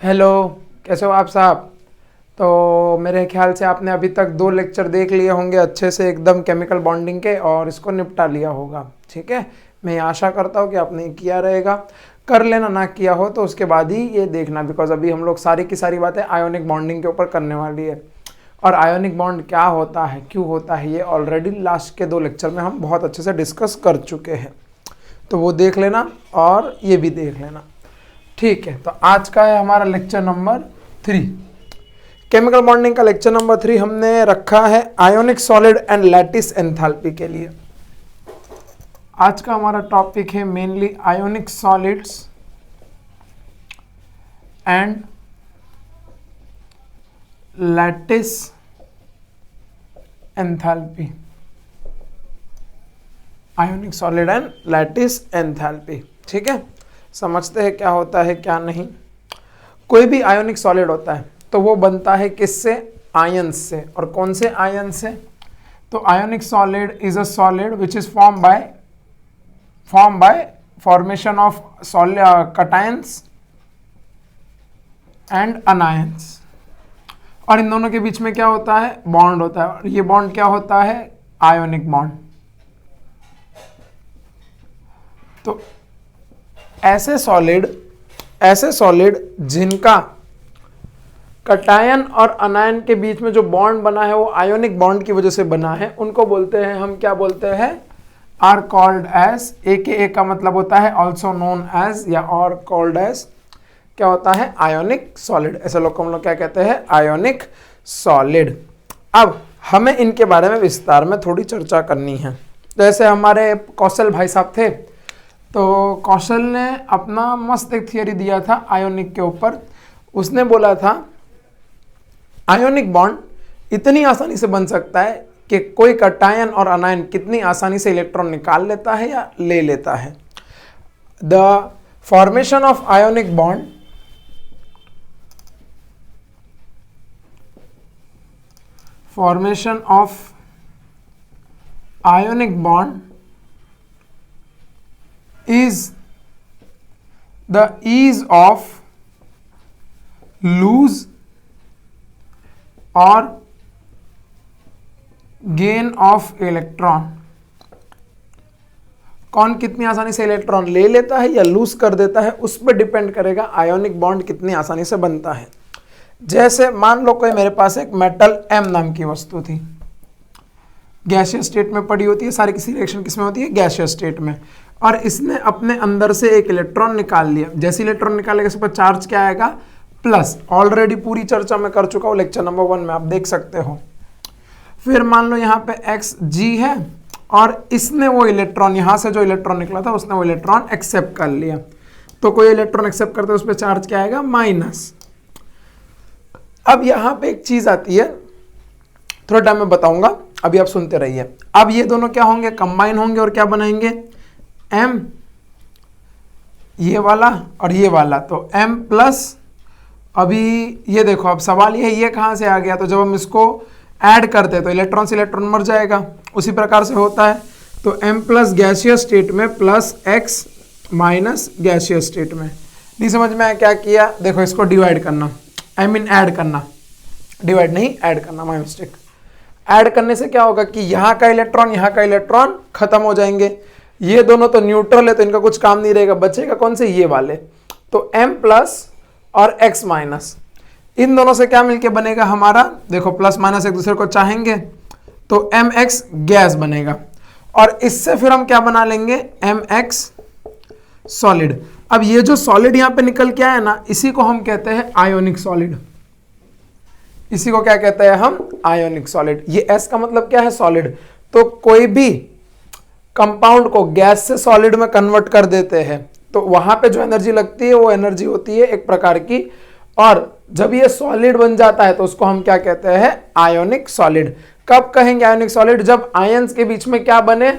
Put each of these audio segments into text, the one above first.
Hello, कैसे हो आप साहब। तो मेरे ख्याल से आपने अभी तक 2 लेक्चर देख लिए होंगे अच्छे से एकदम केमिकल बॉन्डिंग के और इसको निपटा लिया होगा। ठीक है, मैं आशा करता हूँ कि आपने किया रहेगा। कर लेना, ना किया हो तो उसके बाद ही ये देखना, बिकॉज अभी हम लोग सारी की सारी बातें आयोनिक बॉन्डिंग के ऊपर करने वाली है। और आयोनिक बॉन्ड क्या होता है, क्यों होता है, ये ऑलरेडी लास्ट के 2 लेक्चर में हम बहुत अच्छे से डिस्कस कर चुके हैं। तो वो देख लेना और ये भी देख लेना। ठीक है, तो आज का है हमारा लेक्चर नंबर 3। केमिकल बॉन्डिंग का लेक्चर नंबर 3 हमने रखा है ionic solid and lattice enthalpy के लिए। आज का हमारा टॉपिक है mainly ionic solids and lattice enthalpy. Ionic solid and lattice enthalpy. ठीक है, समझते हैं क्या होता है क्या नहीं। कोई भी आयोनिक सॉलिड होता है तो वो बनता है किससे, आयंस से। और कौन से आयन से? तो ionic solid is a solid which is form by formation of cations and anions. और इन दोनों के बीच में क्या होता है, बॉन्ड होता है। और ये बॉन्ड क्या होता है, आयोनिक बॉन्ड। तो ऐसे सॉलिड जिनका कटायन और अनायन के बीच में जो बॉन्ड बना है वो आयोनिक बॉन्ड की वजह से बना है, उनको बोलते हैं, हम क्या बोलते हैं, आर कॉल्ड एज, ए का मतलब होता है ऑल्सो नोन एज, या और कॉल्ड एज क्या होता है, आयोनिक सॉलिड। ऐसे लोग को हम लोग क्या कहते हैं, आयोनिक सॉलिड। अब हमें इनके बारे में विस्तार में थोड़ी चर्चा करनी है। जैसे हमारे कौशल भाई साहब थे, तो कौशल ने अपना मस्त एक थियरी दिया था आयोनिक के ऊपर। उसने बोला था आयोनिक बॉन्ड इतनी आसानी से बन सकता है कि कोई कटायन और अनायन कितनी आसानी से इलेक्ट्रॉन निकाल लेता है या ले लेता है। The formation of ionic bond is the ease of lose or gain of electron। कौन कितनी आसानी से इलेक्ट्रॉन ले लेता है या लूज कर देता है, उस पर डिपेंड करेगा आयोनिक बॉन्ड कितनी आसानी से बनता है। जैसे मान लो कोई मेरे पास एक मेटल M नाम की वस्तु थी, गैसियस स्टेट में पड़ी होती है, सारी किसी रिएक्शन किस में होती है, गैसियस स्टेट में। और इसने अपने अंदर से एक इलेक्ट्रॉन निकाल लिया। जैसे इलेक्ट्रॉन निकालेगा इस पर चार्ज क्या आएगा, प्लस। ऑलरेडी पूरी चर्चा मैं कर चुका हूँ लेक्चर नंबर 1 में, आप देख सकते हो। फिर मान लो यहाँ पे Xg है और इसने वो इलेक्ट्रॉन, यहाँ से जो इलेक्ट्रॉन निकला था उसने वो इलेक्ट्रॉन एक्सेप्ट कर लिया। तो कोई इलेक्ट्रॉन एक्सेप्ट करता है उस पर चार्ज क्या आएगा, माइनस। अब यहाँ पे एक चीज आती है, थोड़ा टाइम में बताऊंगा, अभी आप सुनते रहिए। अब ये दोनों क्या होंगे, कंबाइन होंगे और क्या बनाएंगे, M, ये वाला और ये वाला, तो M प्लस। अभी ये देखो, अब सवाल ये कहाँ से आ गया, तो जब हम इसको ऐड करते हैं तो इलेक्ट्रॉन से इलेक्ट्रॉन मर जाएगा, उसी प्रकार से होता है। तो M प्लस गैसियस स्टेट में plus X minus gaseous state में। नहीं समझ में आया क्या किया, देखो इसको डिवाइड करना, आई मीन ऐड करना, डिवाइड नहीं ऐड करना, माय मिस्टेक। ऐड करने से क्या होगा कि यहाँ का इलेक्ट्रॉन खत्म हो जाएंगे। ये दोनों तो न्यूट्रल है तो इनका कुछ काम नहीं रहेगा, बचेगा कौन से, ये वाले। तो M प्लस और X माइनस, इन दोनों से क्या मिलके बनेगा हमारा, देखो प्लस माइनस एक दूसरे को चाहेंगे तो MX गैस बनेगा। और इससे फिर हम क्या बना लेंगे, MX सॉलिड। अब ये जो सॉलिड यहाँ पे निकल के आया ना, इसी को हम कहते हैं आयोनिक सॉलिड। इसी को क्या कहते हैं हम, आयोनिक सॉलिड। ये S का मतलब क्या है, सॉलिड। तो कोई भी कंपाउंड को गैस से सॉलिड में कन्वर्ट कर देते हैं तो वहां पे जो एनर्जी लगती है वो एनर्जी होती है एक प्रकार की। और जब ये सॉलिड बन जाता है तो उसको हम क्या कहते हैं, आयोनिक सॉलिड। कब कहेंगे आयोनिक सॉलिड, जब आयंस के बीच में क्या बने,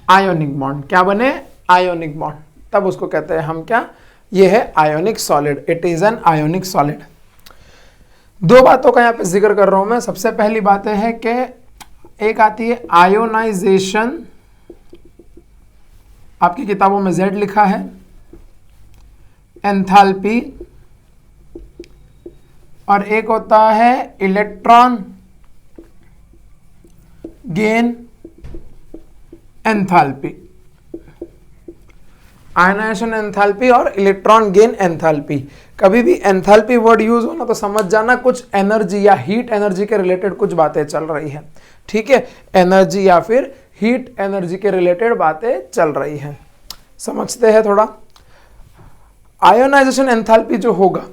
आयोनिक बॉन्ड। क्या बने, आयोनिक बॉन्ड, तब उसको कहते हैं हम क्या, ये है ionic solid, it is an ionic solid. 2 बातों का यहाँ पे जिक्र कर रहा हूं मैं। सबसे पहली बात है कि एक आती है आयोनाइजेशन, आपकी किताबों में Z लिखा है, एंथैल्पी और एक होता है electron gain enthalpy. Ionization enthalpy और इलेक्ट्रॉन गेन एंथैल्पी। कभी भी एंथैल्पी वर्ड यूज हो ना तो समझ जाना कुछ एनर्जी या हीट एनर्जी के रिलेटेड कुछ बातें चल रही है। ठीक है, एनर्जी या फिर हीट एनर्जी के रिलेटेड बातें चल रही है। समझते हैं थोड़ा। आयोनाइजेशन एंथैल्पी जो होगा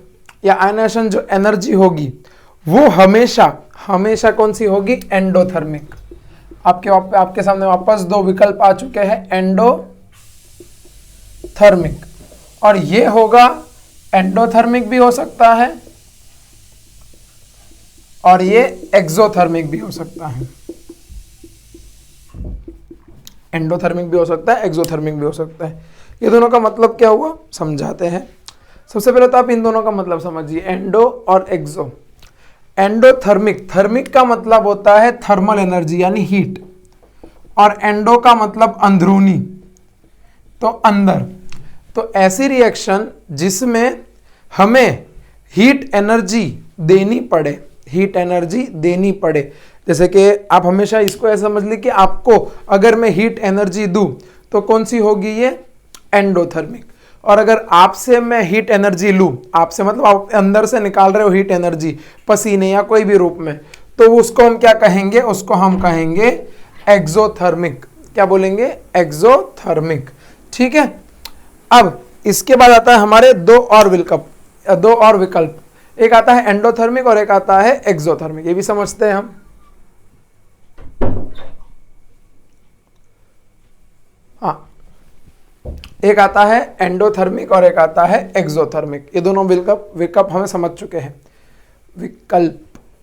या आयनाइजेशन जो एनर्जी होगी वो हमेशा हमेशा कौन सी होगी? एंडोथर्मिक। आपके सामने वापस दो विकल्प आ चुके हैं, एंडोथर्मिक, और ये होगा एंडोथर्मिक भी हो सकता है और ये एक्सोथर्मिक भी हो सकता है। एंडोथर्मिक भी हो सकता है, एक्सोथर्मिक भी हो सकता है। ये दोनों का मतलब क्या हुआ समझाते हैं। सबसे पहले तो आप इन दोनों का मतलब समझिए, एंडो और एक्सो। एंडोथर्मिक, थर्मिक का मतलब होता है थर्मल एनर्जी यानी हीट, और एंडो का मतलब अंदरूनी, तो अंदर। तो ऐसी रिएक्शन जिसमें हमें हीट एनर्जी देनी पड़े, हीट एनर्जी देनी पड़े, जैसे कि आप हमेशा इसको ऐसा समझ लीजिए कि आपको अगर मैं हीट एनर्जी दूं तो कौन सी होगी? ये एंडोथर्मिक। और अगर आपसे मैं हीट एनर्जी लूं, आपसे मतलब आप अंदर से निकाल रहे हो हीट एनर्जी पसीने या कोई भी रूप में, तो उसको हम क्या कहेंगे? उसको हम कहेंगे एक्सोथर्मिक। क्या बोलेंगे? एक्सोथर्मिक। ठीक है। अब इसके बाद आता है हमारे दो और विकल्प। एक आता है एंडोथर्मिक और एक आता है एक्सोथर्मिक। ये भी समझते हैं हम। हाँ, एक आता है एंडोथर्मिक और एक आता है एक्सोथर्मिक। ये दोनों विकल्प हमें समझ चुके हैं, विकल्प।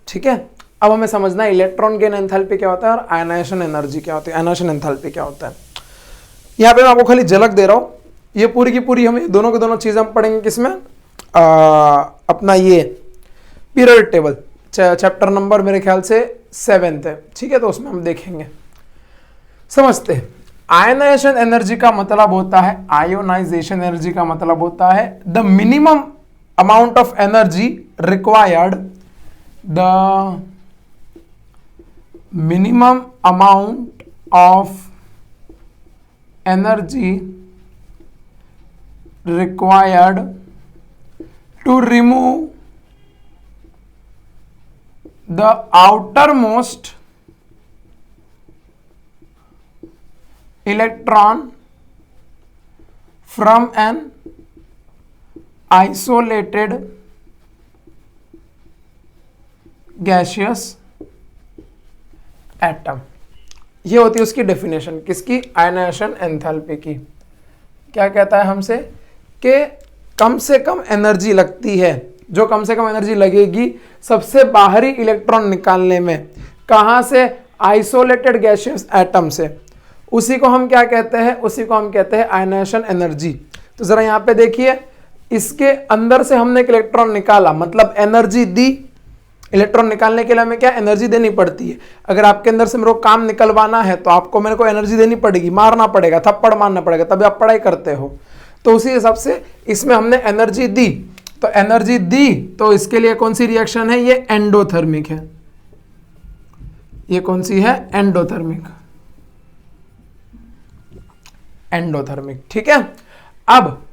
ठीक है। अब हमें समझना है इलेक्ट्रॉन गेन एंथैल्पी क्या होता है और आयनाइजेशन एनर्जी क्या होती है, आयनाइजेशन एंथैल्पी क्या होता है। यहाँ पे मैं आपको खाली झलक दे रहा हूँ। ये पूरी की पूरी हम दोनों के दोनों चीजें हम पढ़ेंगे किसमें? अपना ये पीरियड टेबल चैप्टर नंबर मेरे ख्याल से 7 है। ठीक है, तो उसमें हम देखेंगे। समझते हैं। आयनाइजेशन एनर्जी का मतलब होता है, आयोनाइजेशन एनर्जी का मतलब होता है the minimum amount of energy required, the minimum amount of energy required to remove the outermost electron from an isolated gaseous atom। ये होती है उसकी डेफिनेशन, किसकी? आयनाइजेशन एंथैल्पी की। क्या कहता है हमसे कि कम से कम एनर्जी लगती है, जो कम से कम एनर्जी लगेगी सबसे बाहरी इलेक्ट्रॉन निकालने में, कहां से? आइसोलेटेड गैसियस एटम से। उसी को हम क्या कहते हैं? उसी को हम कहते हैं आयनाइजेशन एनर्जी। तो जरा यहां पे देखिए, इसके अंदर से हमने एक इलेक्ट्रॉन निकाला, मतलब एनर्जी दी। इलेक्ट्रॉन निकालने के लिए हमें क्या एनर्जी देनी पड़ती है? अगर आपके अंदर से मेरे को काम निकलवाना है तो आपको मेरे को एनर्जी देनी पड़ेगी, मारना पड़ेगा, थप्पड़ मारना पड़ेगा, तभी आप पढ़ाई करते हो। तो उसी हिसाब से इसमें हमने एनर्जी दी, तो एनर्जी दी तो इसके लिए कौन सी रिएक्शन है? ये एंडोथर्मिक है। ये कौन सी है? एंडोथर्मिक। एंडोथर्मिक। ठीक है। अब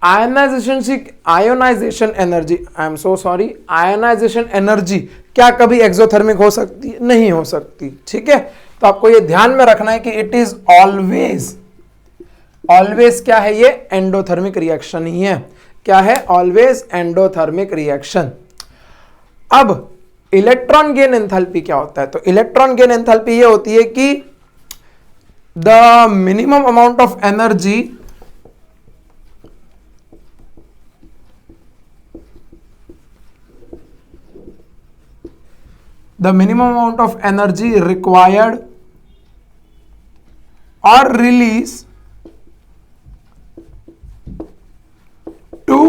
ionization energy, I am so sorry, ionization energy क्या कभी एक्सोथर्मिक हो सकती है? नहीं हो सकती। ठीक है। तो आपको ये ध्यान में रखना है कि इट इज ऑलवेज क्या है? ये एंडोथर्मिक रिएक्शन ही है। क्या है? Always endothermic reaction. अब इलेक्ट्रॉन गेन एंथैल्पी क्या होता है? तो इलेक्ट्रॉन गेन एंथैल्पी ये होती है कि the minimum amount of energy required or release to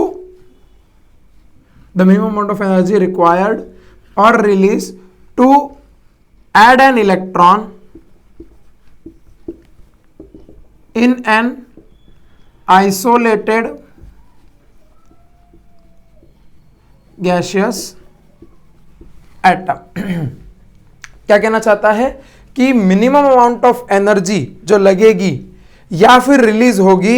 the minimum amount of energy required or release to add an electron in an isolated gaseous atom. क्या कहना चाहता है कि मिनिमम अमाउंट ऑफ एनर्जी जो लगेगी या फिर रिलीज होगी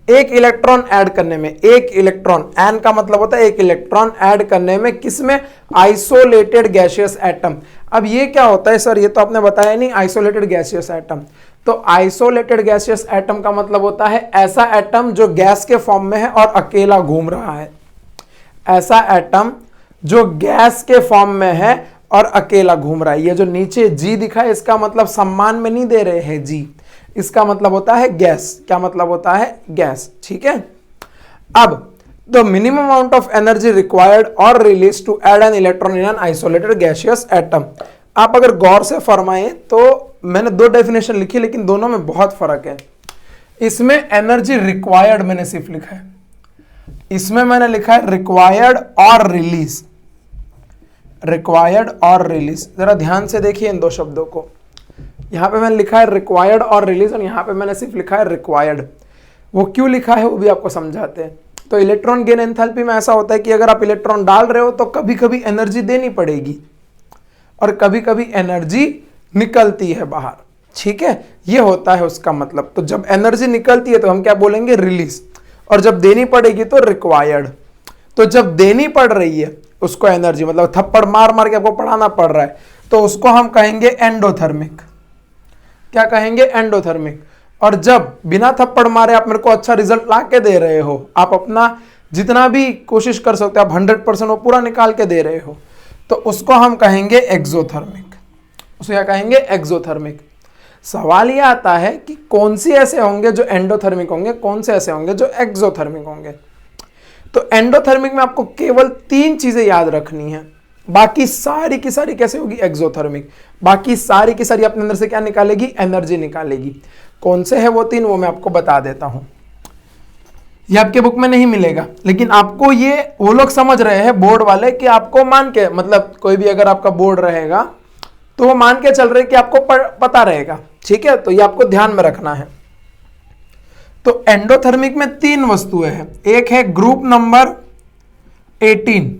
एक इलेक्ट्रॉन ऐड करने में, एक इलेक्ट्रॉन, एन का मतलब होता है एक इलेक्ट्रॉन ऐड करने में, किसमें? Isolated gaseous atom. अब ये क्या होता है सर, ये तो आपने बताया नहीं, आइसोलेटेड गैसियस एटम। तो आइसोलेटेड गैसियस एटम का मतलब होता है ऐसा एटम जो गैस के फॉर्म में है और अकेला घूम रहा है। ऐसा एटम जो गैस के फॉर्म में है और अकेला घूम रहा है। ये जो नीचे जी दिखा है इसका मतलब सम्मान में नहीं दे रहे हैं जी, इसका मतलब होता है गैस। क्या मतलब होता है? गैस। ठीक है। अब the minimum amount of energy required और release to add an electron in an isolated gaseous atom. आप अगर गौर से फरमाएं तो मैंने दो डेफिनेशन लिखी लेकिन दोनों में बहुत फर्क है। इसमें एनर्जी रिक्वायर्ड मैंने सिर्फ लिखा है, इसमें मैंने लिखा है रिक्वायर्ड और रिलीज। रिक्वायर्ड और रिलीज, जरा ध्यान से देखिए इन दो शब्दों को। यहां पे मैंने लिखा है रिक्वायर्ड और रिलीज और यहां पे मैंने सिर्फ लिखा है रिक्वायर्ड। वो क्यों लिखा है वो भी आपको समझाते हैं। तो इलेक्ट्रॉन गेन एंथैल्पी में ऐसा होता है कि अगर आप इलेक्ट्रॉन डाल रहे हो तो कभी कभी एनर्जी देनी पड़ेगी और कभी कभी एनर्जी निकलती है बाहर। ठीक है, ये होता है उसका मतलब। तो जब एनर्जी निकलती है तो हम क्या बोलेंगे? रिलीज, और जब देनी पड़ेगी तो रिक्वायर्ड। तो जब देनी पड़ रही है उसको एनर्जी, मतलब थप्पड़ मार मार के आपको पढ़ाना पड़ रहा है, तो उसको हम कहेंगे एंडोथर्मिक। क्या कहेंगे? एंडोथर्मिक। और जब बिना थप्पड़ मारे आप मेरे को अच्छा रिजल्ट ला के दे रहे हो, आप अपना जितना भी कोशिश कर सकते हो, आप 100% वो पूरा निकाल के दे रहे हो, तो उसको हम कहेंगे एक्सोथर्मिक। उसको क्या कहेंगे? एक्सोथर्मिक। सवाल यह आता है कि कौन से ऐसे होंगे जो एंडोथर्मिक होंगे, कौन से ऐसे होंगे जो एक्सोथर्मिक होंगे। तो एंडोथर्मिक में आपको केवल 3 चीजें याद रखनी है, बाकी सारी की सारी कैसे होगी? एक्सोथर्मिक। बाकी सारी की सारी अपने अंदर से क्या निकालेगी? एनर्जी निकालेगी। कौन से है वो 3 वो मैं आपको बता देता हूं। ये आपके बुक में नहीं मिलेगा, लेकिन आपको ये वो लोग समझ रहे हैं बोर्ड वाले कि आपको मान के, मतलब कोई भी अगर आपका बोर्ड रहेगा तो वो मान के चल रहे कि आपको पता रहेगा। ठीक है, तो ये आपको ध्यान में रखना है। तो एंडोथर्मिक में 3 वस्तुएं हैं। एक है ग्रुप नंबर 18।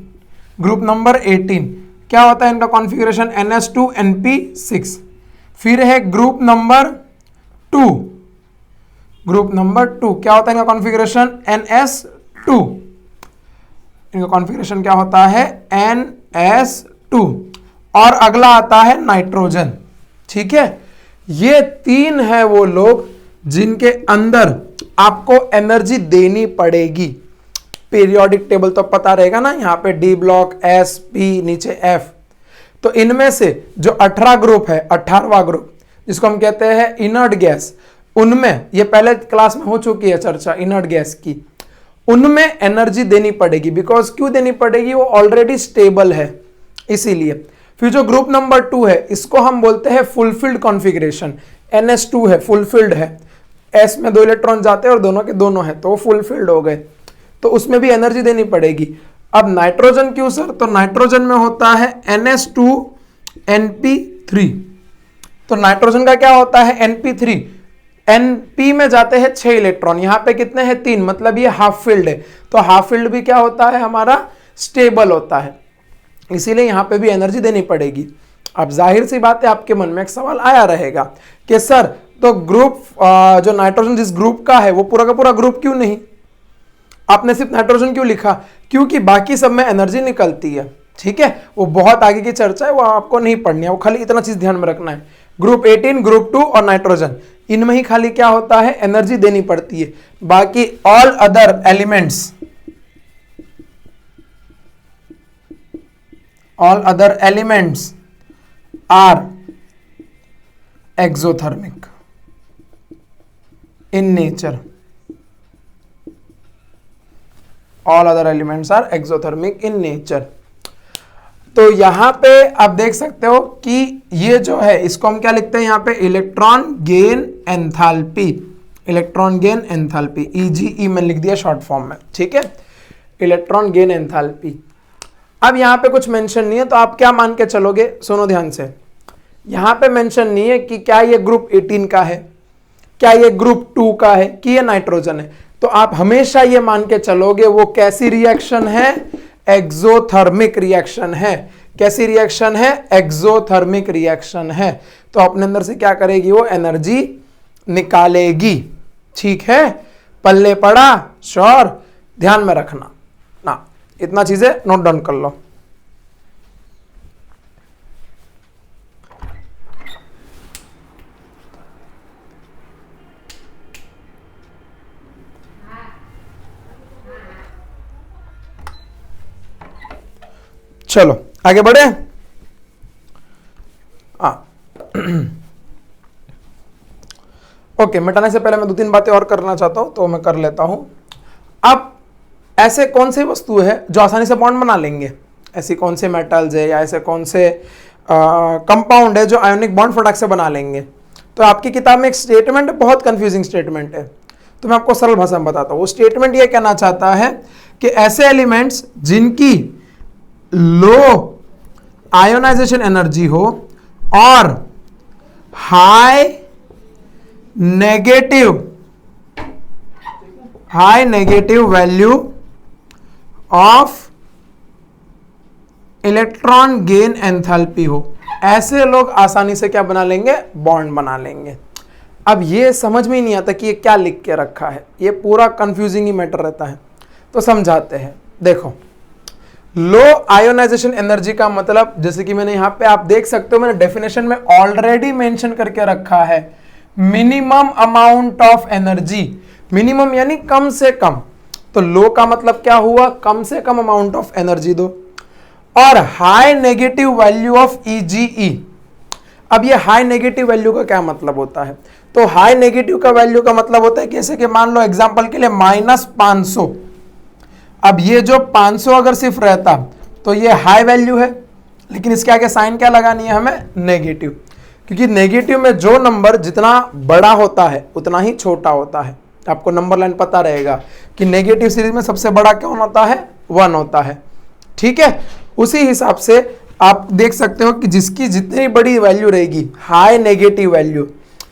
ग्रुप नंबर 18 क्या होता है इनका कॉन्फ़िगरेशन? NS2NP6। फिर है ग्रुप नंबर 2। ग्रुप नंबर 2 क्या होता है इनका कॉन्फ़िगरेशन? NS2। इनका कॉन्फ़िगरेशन क्या होता है? NS2। और अगला आता है नाइट्रोजन। ठीक है, ये 3 है वो लोग जिनके अंदर आपको एनर्जी देनी पड़ेगी। पीरियोडिक टेबल तो पता रहेगा ना, यहां पे डी ब्लॉक, एस, पी, नीचे एफ। तो इनमें से जो 18 ग्रुप है, 18वां ग्रुप जिसको हम कहते हैं इनर्ट गैस, उनमें ये पहले क्लास में हो चुकी है चर्चा इनर्ट गैस की, उनमें एनर्जी देनी पड़ेगी। बिकॉज क्यों देनी पड़ेगी? वो ऑलरेडी स्टेबल है, इसीलिए। फिर जो ग्रुप नंबर 2 है इसको हम बोलते हैं फुलफिल्ड कॉन्फ़िगरेशन। NS2 है, फुलफिल्ड है। S में 2 इलेक्ट्रॉन जाते हैं और दोनों के दोनों है, तो वो फुलफिल्ड हो गए। तो उसमें भी एनर्जी देनी पड़ेगी। अब नाइट्रोजन क्यों सर? तो नाइट्रोजन में होता है NS2NP3। तो नाइट्रोजन का क्या होता है? NP3। NP में जाते हैं 6 इलेक्ट्रॉन, यहां पे कितने हैं? 3, मतलब ये हाफ फिल्ड है। तो हाफ फिल्ड भी क्या होता है हमारा? स्टेबल होता है, इसीलिए यहां पे भी एनर्जी देनी पड़ेगी। अब जाहिर सी बात है आपके मन में एक सवाल आया रहेगा कि सर तो ग्रुप जो नाइट्रोजन जिस ग्रुप का है वो पूरा का पूरा ग्रुप क्यों नहीं, आपने सिर्फ नाइट्रोजन क्यों लिखा? क्योंकि बाकी सब में एनर्जी निकलती है। ठीक है, वो बहुत आगे की चर्चा है, वो आपको नहीं पढ़नी है, वो खाली इतना चीज ध्यान में रखना है। ग्रुप 18, ग्रुप 2 और नाइट्रोजन, इनमें ही खाली क्या होता है? एनर्जी देनी पड़ती है। बाकी all other elements, all other elements are exothermic in nature. All other elements are exothermic in nature. तो यहां पे आप देख सकते हो कि ये जो है इसको हम क्या लिखते हैं यहां पे? Electron gain enthalpy. Electron gain enthalpy, EGE मैंने लिख दिया शॉर्ट फॉर्म में। ठीक है, इलेक्ट्रॉन गेन एंथैल्पी। अब यहां पे कुछ मेंशन नहीं है, तो आप क्या मान के चलोगे? सुनो ध्यान से, यहां पे मेंशन नहीं है कि क्या ये ग्रुप 18 का है, क्या ये ग्रुप 2 का है, कि ये नाइट्रोजन है। तो आप हमेशा ये मान के चलोगे वो कैसी रिएक्शन है? एक्सोथर्मिक रिएक्शन है। कैसी रिएक्शन है, एक्सोथर्मिक रिएक्शन है। तो अपने अंदर से क्या करेगी, वो एनर्जी निकालेगी। ठीक है, पल्ले पड़ा, श्योर, ध्यान में रखना ना, इतना चीजें नोट डाउन कर लो। चलो आगे बढ़े। ओके, मिटाने से पहले मैं 2-3 बातें और करना चाहता हूं, तो मैं कर लेता हूं। अब ऐसे कौन से वस्तु है जो आसानी से बॉन्ड बना लेंगे, ऐसी कौन से मेटल्स है या ऐसे कौन से कंपाउंड है जो आयोनिक बॉन्ड फटाक से बना लेंगे। तो आपकी किताब में एक स्टेटमेंट है, बहुत कंफ्यूजिंग स्टेटमेंट है, तो मैं आपको सरल भाषा में बताता हूं। वो स्टेटमेंट ये कहना चाहता है कि ऐसे एलिमेंट्स जिनकी लो आयोनाइजेशन एनर्जी हो और high negative value of electron gain enthalpy हो, ऐसे लोग आसानी से क्या बना लेंगे, बॉन्ड बना लेंगे। अब ये समझ में ही नहीं आता कि ये क्या लिख के रखा है, ये पूरा कंफ्यूजिंग ही मैटर रहता है, तो समझाते हैं। देखो, लो आयोनाइजेशन एनर्जी का मतलब, जैसे कि मैंने यहां पे आप देख सकते हो, मैंने डेफिनेशन में ऑलरेडी मेंशन करके रखा है, minimum amount of energy. Minimum यानी कम से कम, तो लो का मतलब क्या हुआ, कम से कम अमाउंट ऑफ एनर्जी दो। और हाई नेगेटिव वैल्यू ऑफ ईजीई। अब ये हाई नेगेटिव वैल्यू का क्या मतलब होता है, तो हाई नेगेटिव का वैल्यू का मतलब होता है जैसे कि मान लो एग्जांपल के लिए -500। अब ये जो 500 अगर सिर्फ रहता तो ये हाई वैल्यू है, लेकिन इसके आगे साइन क्या लगानी है हमें, नेगेटिव, क्योंकि नेगेटिव में जो नंबर जितना बड़ा होता है उतना ही छोटा होता है। आपको नंबर लाइन पता रहेगा कि नेगेटिव सीरीज में सबसे बड़ा कौन होता है, 1 होता है। ठीक है, उसी हिसाब से आप देख सकते हो कि जिसकी जितनी बड़ी वैल्यू रहेगी, हाई नेगेटिव वैल्यू,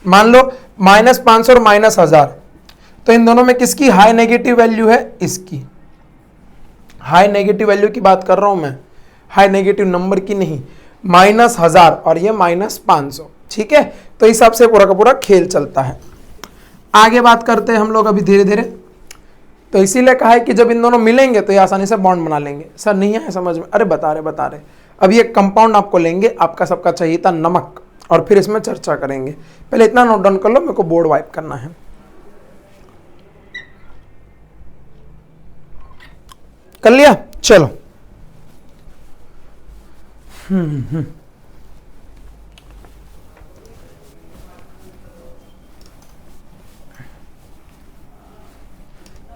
मान लो -500 और -1000, तो इन दोनों में किसकी हाई नेगेटिव वैल्यू है, इसकी। हाई नेगेटिव वैल्यू की बात कर रहा हूं मैं, हाई नेगेटिव नंबर की नहीं, -1000 और ये -500। ठीक है, तो इस हिसाब से पूरा का पूरा खेल चलता है। आगे बात करते हैं हम लोग अभी धीरे धीरे। तो इसीलिए कहा है कि जब इन दोनों मिलेंगे तो ये आसानी से बॉन्ड बना लेंगे। सर नहीं है समझ में, अरे बता रहे। अब ये कंपाउंड आपको लेंगे, आपका सबका चाहिए था नमक, और फिर इसमें चर्चा करेंगे। पहले इतना नोट डाउन कर लो, मेरे को बोर्ड वाइप करना है। कर लिया, चलो।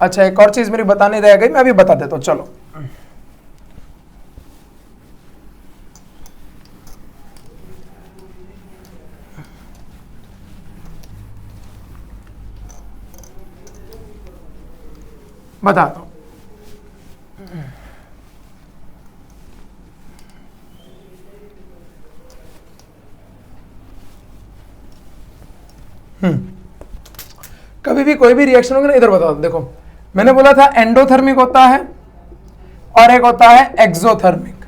अच्छा, एक और चीज मेरी बताने रह गई, मैं अभी बता देता हूं, चलो। बताता हूं। कभी भी कोई भी रिएक्शन होगा ना, इधर बताओ। देखो, मैंने बोला था एंडोथर्मिक होता है और एक होता है एक्सोथर्मिक।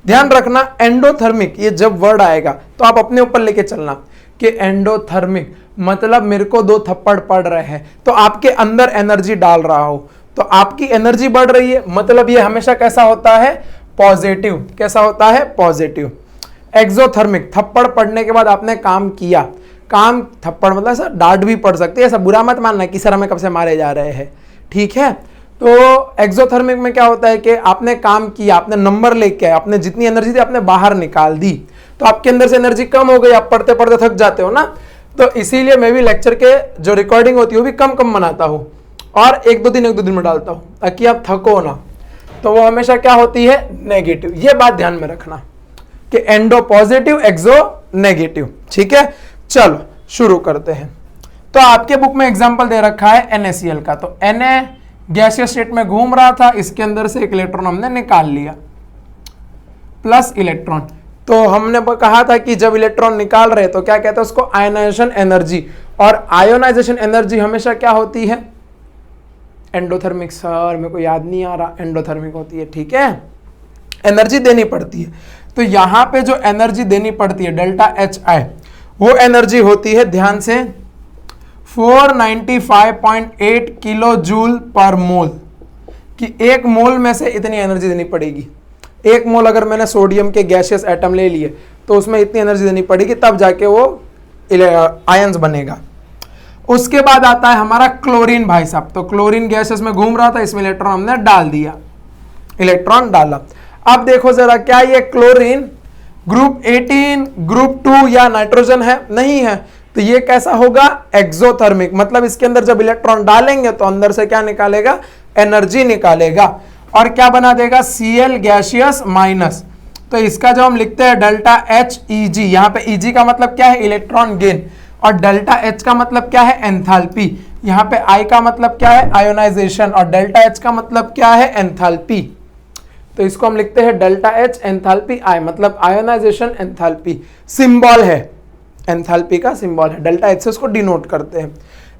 ध्यान रखना, एंडोथर्मिक ये जब वर्ड आएगा तो आप अपने ऊपर लेके चलना कि एंडोथर्मिक मतलब मेरे को 2 थप्पड़ पड़ रहे हैं, तो आपके अंदर एनर्जी डाल रहा हो, तो आपकी एनर्जी बढ़ रही है, मतलब ये हमेशा कैसा होता है, पॉजिटिव। कैसा होता है, पॉजिटिव। एक्सोथर्मिक, थप्पड़ पड़ने के बाद आपने काम किया, काम, थप्पड़ मतलब सर डांट भी पड़ सकती है, ऐसा बुरा मत मानना कि सर हमें कब से मारे जा रहे हैं। ठीक है, तो एक्सोथर्मिक में क्या होता है कि आपने काम किया, आपने नंबर लेके आए, आपने जितनी एनर्जी थी आपने बाहर निकाल दी, तो आपके अंदर से एनर्जी कम हो गई, आप पढ़ते पढ़ते थक जाते हो ना। तो इसीलिए मैं भी लेक्चर के जो रिकॉर्डिंग होती है वो भी कम कम बनाता हूँ और एक दो दिन में डालता हूँ, ताकि आप थको ना। तो वो हमेशा क्या होती है, नेगेटिव। ये बात ध्यान में रखना कि एंडो पॉजिटिव, एक्सो नेगेटिव। ठीक है, चलो शुरू करते हैं। तो आपके बुक में एग्जांपल दे रखा है NaCl का। तो Na गैसीय स्टेट में घूम रहा था, इसके अंदर से एक इलेक्ट्रॉन हमने निकाल लिया, प्लस इलेक्ट्रॉन। तो हमने कहा था कि जब इलेक्ट्रॉन निकाल रहे तो क्या कहते हैं उसको, आयोनाइजेशन एनर्जी। और आयोनाइजेशन एनर्जी हमेशा क्या होती है, एंडोथर्मिक। सर मेरे को याद नहीं आ रहा, एंडोथर्मिक होती है। ठीक है, एनर्जी देनी पड़ती है। तो यहां पे जो एनर्जी देनी पड़ती है डेल्टा एच आई, वो एनर्जी होती है, ध्यान से, 495.8 किलो जूल पर मोल, कि एक मोल में से इतनी एनर्जी देनी पड़ेगी। एक मोल अगर मैंने सोडियम के गैसियस एटम ले लिए तो उसमें इतनी एनर्जी देनी पड़ेगी, तब जाके वो आयंस बनेगा। उसके बाद आता है हमारा क्लोरीन भाई साहब। तो क्लोरीन गैसेस में घूम रहा था, इसमें इलेक्ट्रॉन हमने डाल दिया, इलेक्ट्रॉन डाला। अब देखो जरा, क्या ये क्लोरीन ग्रुप 18, ग्रुप 2 या नाइट्रोजन है? नहीं है। तो ये कैसा होगा? एक्सोथर्मिक। मतलब इसके अंदर जब इलेक्ट्रॉन डालेंगे तो अंदर से क्या निकालेगा? एनर्जी निकालेगा। और क्या बना देगा? Cl gaseous minus. तो इसका जो हम लिखते हैं डेल्टा एच ई जी, यहाँ पे ई जी का मतलब क्या है? Electron gain. और डेल्टा एच का मतलब क्या है? एंथैल्पी। यहाँ पे आई का मतलब क्या है? आयोनाइजेशन। और डेल्टा एच का मतलब क्या है? एंथैल्पी। तो इसको हम लिखते हैं डेल्टा एच एंथैल्पी आई, मतलब आयोनाइजेशन एंथैल्पी। सिंबल है, एंथैल्पी का सिंबल है, डेल्टा एच से उसको डिनोट करते हैं।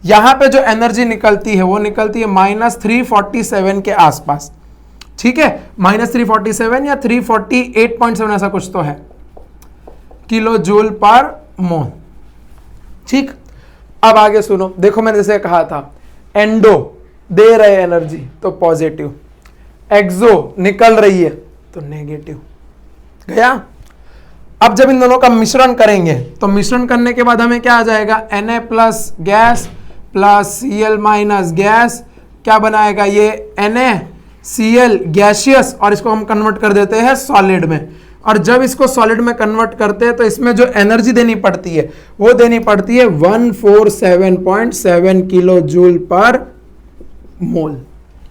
यहां पे जो एनर्जी निकलती है वो निकलती है -347 के आसपास। ठीक है, -347 या 348.7 ऐसा कुछ तो है किलो जूल पर मोल। ठीक, अब आगे सुनो। देखो मैंने जैसे कहा था, एंडो दे रहे एनर्जी तो पॉजिटिव, एक्सो निकल रही है तो नेगेटिव। गया। अब जब इन दोनों का मिश्रण करेंगे तो मिश्रण करने के बाद हमें क्या आ जाएगा? Na plus gas plus Cl minus gas, क्या बनाएगा ये? NaCl गैसियस, और इसको हम कन्वर्ट कर देते हैं सॉलिड में। और जब इसको सॉलिड में कन्वर्ट करते हैं तो इसमें जो एनर्जी देनी पड़ती है वो देनी पड़ती है 147.7 किलो जूल पर मोल।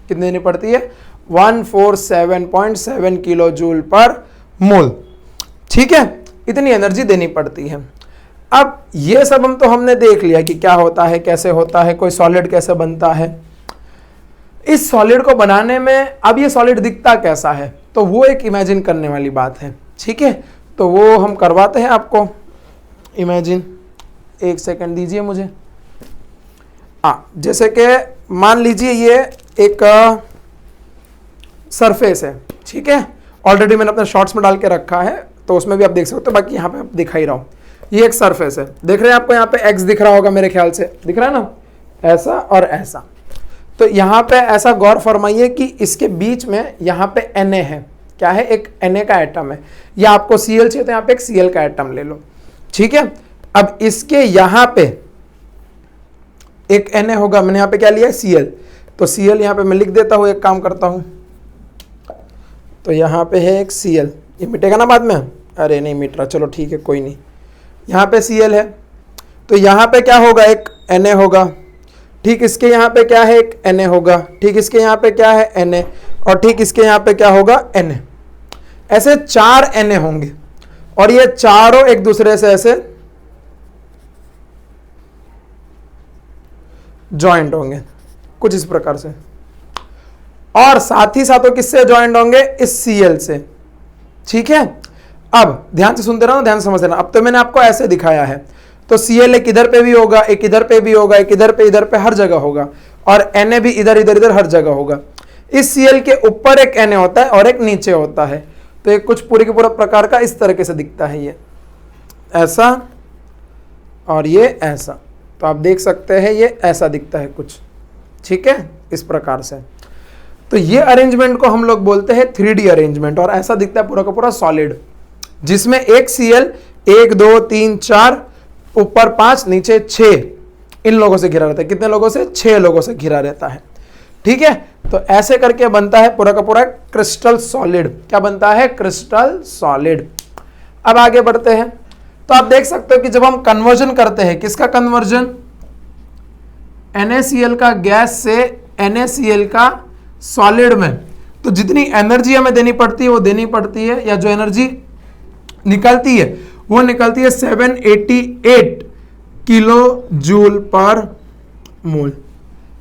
कितनी देनी पड़ती है? 147.7 किलो जूल पर मोल। ठीक है, इतनी एनर्जी देनी पड़ती है। अब ये सब हम तो हमने देख लिया कि क्या होता है, कैसे होता है, कोई सॉलिड कैसे बनता है। इस सॉलिड को बनाने में अब ये सॉलिड दिखता कैसा है, तो वो एक इमेजिन करने वाली बात है। ठीक है, तो वो हम करवाते हैं आपको इमेजिन। एक सेकंड दीजिए मुझे। जैसे कि मान लीजिए ये एक सरफेस है। ठीक है, ऑलरेडी मैंने अपने शॉर्ट्स में डाल के रखा है तो उसमें भी आप देख सकते हो, बाकी यहाँ पे आप दिखा ही रहा हूँ। ये एक सरफेस है, देख रहे हैं आपको? यहाँ पे एक्स दिख रहा होगा, मेरे ख्याल से दिख रहा है ना, ऐसा और ऐसा। तो यहाँ पे ऐसा गौर फरमाइए कि इसके बीच में यहाँ पे Na है। क्या है? एक Na का एटम है। या आपको Cl चाहिए तो यहाँ पे एक Cl का एटम ले लो। ठीक है, अब इसके यहाँ पे एक Na होगा, मैंने यहाँ पे क्या लिया है? Cl। तो Cl यहाँ पे मैं लिख देता हूँ, एक काम करता हूँ, तो यहाँ पे है एक Cl। ये मिटेगा ना बाद में? अरे नहीं मिट रहा, चलो ठीक है कोई नहीं। यहाँ पे Cl है, तो यहाँ पे क्या होगा? एक Na होगा। ठीक, इसके यहाँ पे क्या है? एक Na होगा। ठीक, इसके यहाँ पे क्या है? Na। और ठीक इसके यहाँ पे क्या होगा? Na। ऐसे 4 Na होंगे और ये चारों एक दूसरे से ऐसे जॉइंट होंगे कुछ इस प्रकार से, और साथ ही साथ किससे जॉइंट होंगे? इस Cl से। ठीक है, अब ध्यान से सुनते रहना, ध्यान से समझ लेना। अब तो मैंने आपको ऐसे दिखाया है, तो Cl एक इधर पे भी होगा, एक इधर पे भी होगा, एक इधर पे हर जगह होगा, और Na भी इधर हर जगह होगा। इस Cl के ऊपर एक Na होता है और एक नीचे होता है। तो एक कुछ पूरे के पूरा प्रकार का इस तरीके से दिखता है, ये ऐसा और ये ऐसा। तो आप देख सकते हैं ये ऐसा दिखता है कुछ। ठीक है, इस प्रकार से। तो ये अरेंजमेंट को हम लोग बोलते हैं 3D अरेंजमेंट, और ऐसा दिखता है पूरा का पूरा सॉलिड, जिसमें एक Cl 1 2 3 4 ऊपर 5 नीचे 6 इन लोगों से घिरा रहता है। कितने लोगों से? 6 लोगों से घिरा रहता है। ठीक है, तो ऐसे करके बनता है पूरा का पूरा क्रिस्टल सॉलिड। क्या बनता है? Crystal solid. अब आगे बढ़ते हैं, तो आप देख सकते हो कि जब हम कन्वर्जन करते हैं, किसका कन्वर्जन? NaCl का गैस से NaCl का सॉलिड में, तो जितनी एनर्जी हमें देनी पड़ती है वो देनी पड़ती है, या जो एनर्जी निकलती है वो निकलती है 788 किलो जूल पर मोल।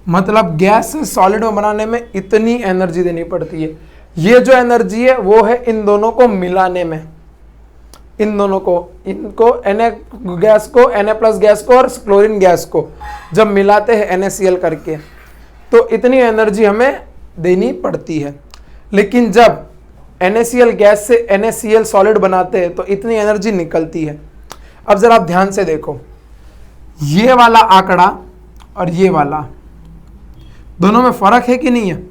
मतलब गैस से सॉलिड में बनाने में इतनी एनर्जी देनी पड़ती है। ये जो एनर्जी है वो है इन दोनों को मिलाने में, इन दोनों को, इनको Na गैस को, Na प्लस गैस को और क्लोरीन गैस को जब मिलाते हैं NaCl करके, तो इतनी एनर्जी हमें देनी पड़ती है। लेकिन जब NaCl गैस से NaCl सॉलिड बनाते हैं तो इतनी एनर्जी निकलती है। अब जरा आप ध्यान से देखो, ये वाला आंकड़ा और ये वाला, दोनों में फर्क है कि नहीं है?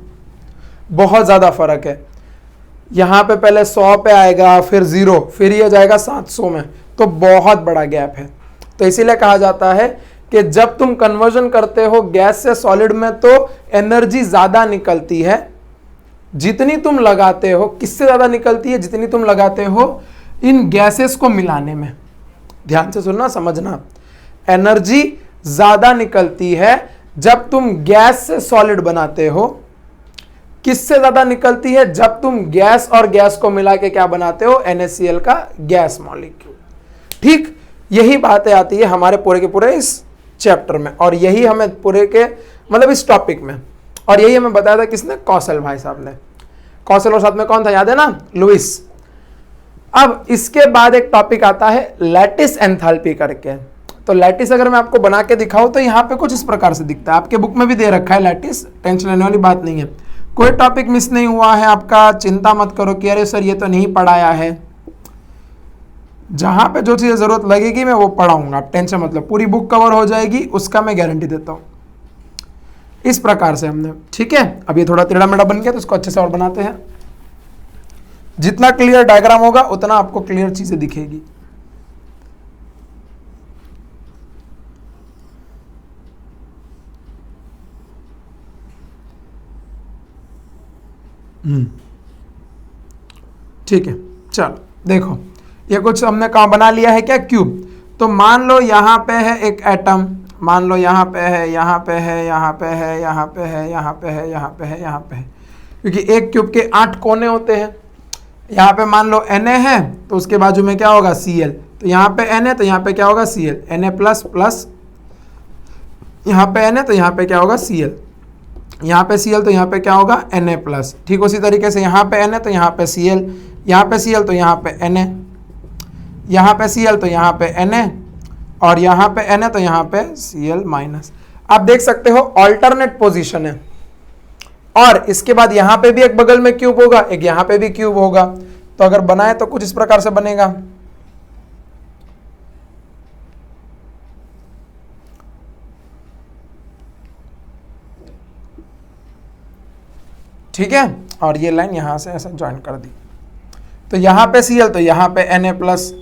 बहुत ज्यादा फर्क है। यहां पे पहले 100 पे आएगा, फिर 0, फिर ये जाएगा 700 में, तो बहुत बड़ा गैप है। तो इसीलिए कहा जाता है कि जब तुम कन्वर्जन करते हो गैस से सॉलिड में तो एनर्जी ज्यादा निकलती है। जितनी तुम लगाते हो, किससे ज्यादा निकलती है? जितनी तुम लगाते हो इन गैसेस को मिलाने में। ध्यान से सुनना, समझना, एनर्जी ज्यादा निकलती है जब तुम गैस से सॉलिड बनाते हो। किससे ज्यादा निकलती है? जब तुम गैस और गैस को मिला के क्या बनाते हो? NaCl का गैस मॉलिक्यूल। ठीक यही बातें आती है हमारे पूरे के पूरे इस चैप्टर में, और यही हमें पूरे के मतलब इस टॉपिक में, और यही हमें बताया था किसने? कौशल भाई साहब ने। कौशल और साथ में कौन था, याद है ना? लुइस। अब इसके बाद एक टॉपिक आता है लैटिस एंथैल्पी करके। तो लैटिस अगर मैं आपको बना के दिखाऊं तो यहाँ पे कुछ इस प्रकार से दिखता है। आपके बुक में भी दे रखा है लैटिस, टेंशन लेने वाली बात नहीं है। कोई टॉपिक मिस नहीं हुआ है आपका, चिंता मत करो कि अरे सर ये तो नहीं पढ़ाया है। जहां पे जो चीज़ जरूरत लगेगी मैं वो पढ़ाऊंगा, आप टेंशन मतलब, पूरी बुक कवर हो जाएगी, उसका मैं गारंटी देता हूँ। इस प्रकार से हमने, ठीक है। अब ये थोड़ा टेढ़ा मेढ़ा बन गया तो इसको अच्छे से और बनाते हैं। जितना क्लियर डायग्राम होगा उतना आपको क्लियर चीजें दिखेगी। ठीक है, चलो देखो, ये कुछ हमने कहाँ बना लिया है क्या? क्यूब। तो मान लो यहाँ पे है एक एटम, मान लो यहाँ पे है, यहाँ पे है, यहाँ पे है, यहाँ पे है, यहाँ पे है, यहाँ पे है, यहाँ पे है, क्योंकि एक क्यूब के 8 कोने होते हैं। यहाँ पे मान लो Na है तो उसके बाजू में क्या होगा? Cl। तो यहाँ पे N है तो यहाँ पे क्या होगा? Cl। Na प्लस प्लस, यहाँ पे N है तो यहाँ पे क्या होगा? Cl। यहाँ पे Cl तो यहाँ पे क्या होगा? Na plus. ठीक उसी तरीके से यहाँ पे N है तो यहाँ पे Cl, यहाँ पे Cl तो यहाँ पे Na, यहाँ पे Cl तो यहाँ पे Na, और यहाँ पे N है तो यहाँ पे Cl माइनस। आप देख सकते हो ऑल्टरनेट पोजीशन है, और इसके बाद यहाँ पे भी एक बगल में क्यूब होगा, एक यहाँ पे भी क्यूब होगा। तो अगर बनाए तो कुछ इस प्रकार से बनेगा। ठीक है, और ये लाइन यहां से ऐसा ज्वाइन कर दी। तो यहाँ पे Cl तो यहाँ पे Na प्लस,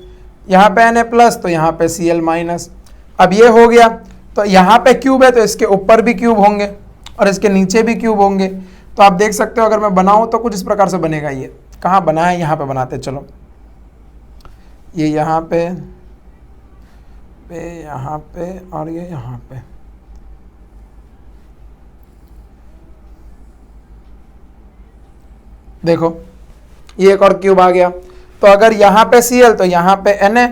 यहाँ पे Na प्लस तो यहाँ पे Cl माइनस। अब ये हो गया, तो यहाँ पे क्यूब है तो इसके ऊपर भी क्यूब होंगे और इसके नीचे भी क्यूब होंगे। तो आप देख सकते हो अगर मैं बनाऊं तो कुछ इस प्रकार से बनेगा। ये कहाँ बना है? यहाँ पे बनाते, चलो ये यहाँ पे यहाँ पे और ये यहाँ पे। देखो ये एक और क्यूब आ गया। तो अगर यहाँ पे Cl तो यहाँ पे Na,